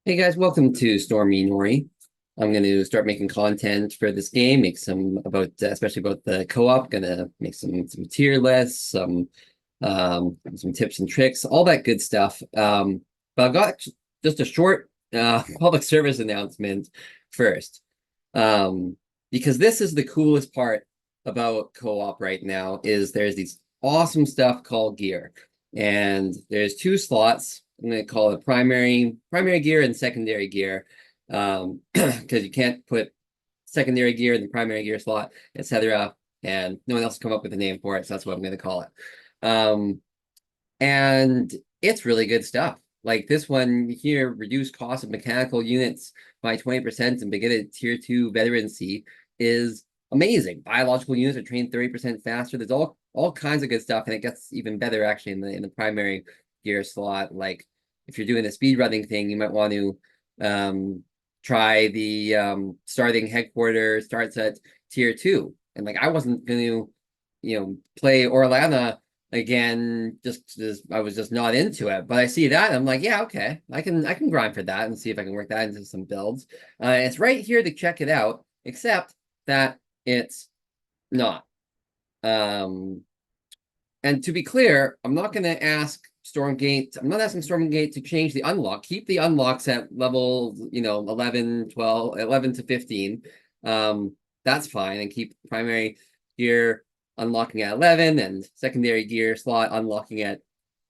Hey guys, welcome to Stormy Nori. I'm going to start making content for this game, make some about, especially about the co-op. Gonna make some tier lists, some tips and tricks, all that good stuff. But I've got just a short public service announcement first, um, because this is the coolest part about co-op right now. Is there's these awesome stuff called gear, and there's two slots. I'm going to call it primary gear and secondary gear, because you can't put secondary gear in the primary gear slot, etc. And no one else has come up with a name for it, so that's what I'm going to call it. And it's really good stuff. Like this one here, reduce cost of mechanical units by 20% and begin at tier 2 veterancy is amazing. Biological units are trained 30% faster. There's all kinds of good stuff, and it gets even better actually in the primary gear slot. Like if you're doing a speed running thing, you might want to try the starting headquarters starts at tier 2. And like I wasn't going to, play Orlana again, just I was just not into it. But I see that and I'm like, yeah, okay, I can grind for that and see if I can work that into some builds. It's right here to check it out, except that it's not. Um, and to be clear, I'm not going to ask Stormgate. I'm not asking Stormgate to change the unlock. Keep the unlocks at level, 11, 12, 11 to 15. That's fine. And keep primary gear unlocking at 11 and secondary gear slot unlocking at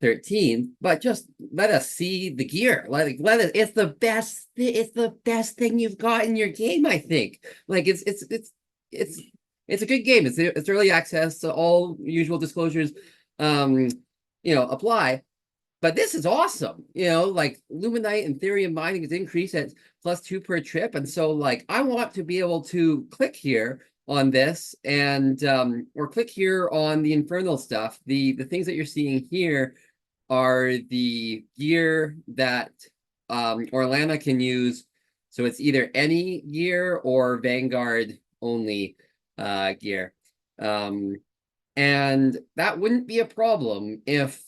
13. But just let us see the gear. Let it. It's the best. It's the best thing you've got in your game, I think. Like it's it's a good game. It's early access, so all usual disclosures apply. But this is awesome. Like Luminite and Ethereum mining is increased at +2 per trip. And so like I want to be able to click here on this and or click here on the infernal stuff. The things that you're seeing here are the gear that Orlana can use. So it's either any gear or Vanguard only gear. And that wouldn't be a problem if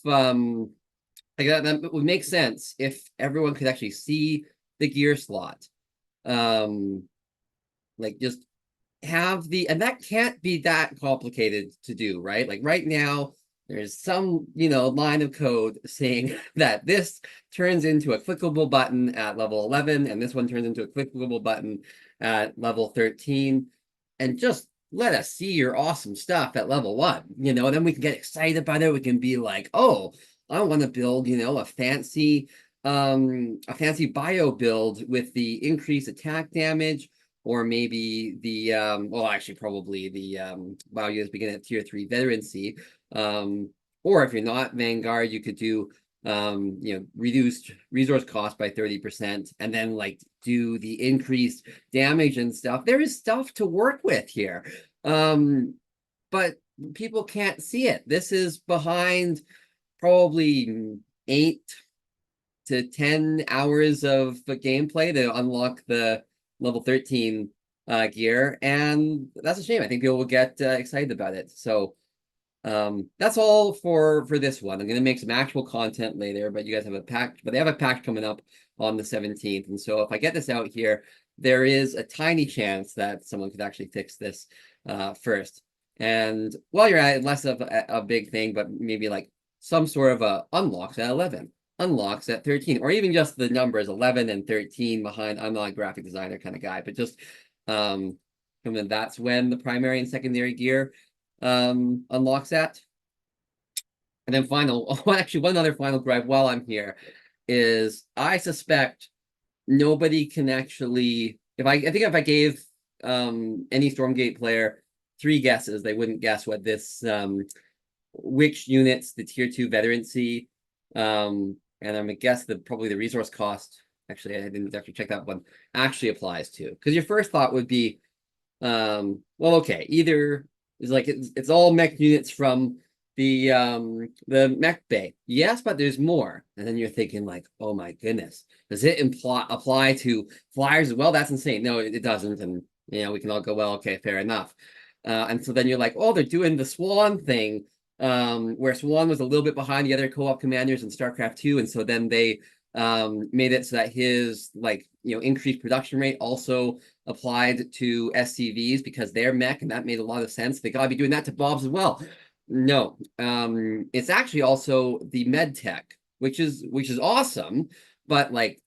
like that would make sense if everyone could actually see the gear slot. Like just have and that can't be that complicated to do, right? Like right now, there's some, line of code saying that this turns into a clickable button at level 11, and this one turns into a clickable button at level 13. And just let us see your awesome stuff at level 1, then we can get excited about it. We can be like, oh, I want to build, a fancy bio build with the increased attack damage, or maybe the well, actually probably the WoW units begin at tier 3 veterancy. Or if you're not Vanguard, you could do reduced resource cost by 30%, and then like do the increased damage and stuff. There is stuff to work with here. But people can't see it. This is behind probably 8 to 10 hours of gameplay to unlock the level 13 gear, and that's a shame. I think people will get excited about it. So that's all for this one. I'm gonna make some actual content later, but you guys have a pack, but they have a pack coming up on the 17th. And so if I get this out here, there is a tiny chance that someone could actually fix this first. And while you're at it, less of a big thing, but maybe like some sort of a unlocks at 11, unlocks at 13, or even just the numbers 11 and 13 behind. I'm not a graphic designer kind of guy, but just and then that's when the primary and secondary gear unlocks at. And then actually one other final gripe while I'm here is I suspect nobody can actually, I think if I gave any Stormgate player 3 guesses, they wouldn't guess what this which units the tier 2 veterancy, and I'm gonna guess that probably the resource cost, actually I didn't actually check that one, actually applies to. Because your first thought would be, well, okay, either is like it's all mech units from the mech bay. Yes, but there's more. And then you're thinking like, oh my goodness, does it apply to flyers as well? That's insane. No, it doesn't. And we can all go, well, okay, fair enough. And so then you're like, oh, they're doing the Swan thing, where Swan was a little bit behind the other co-op commanders in StarCraft 2, and so then they made it so that his like increased production rate also applied to SCVs because they're mech, and that made a lot of sense. They gotta be doing that to Bobs as well. No, it's actually also the med tech, which is awesome, but like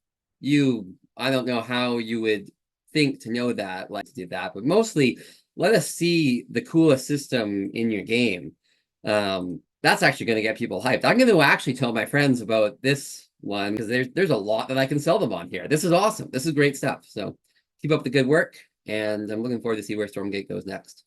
I don't know how you would think to know that, like to do that, but mostly let us see the coolest system in your game. That's actually going to get people hyped. I'm going to actually tell my friends about this one because there's a lot that I can sell them on here. This is awesome. This is great stuff. So keep up the good work, and I'm looking forward to see where Stormgate goes next.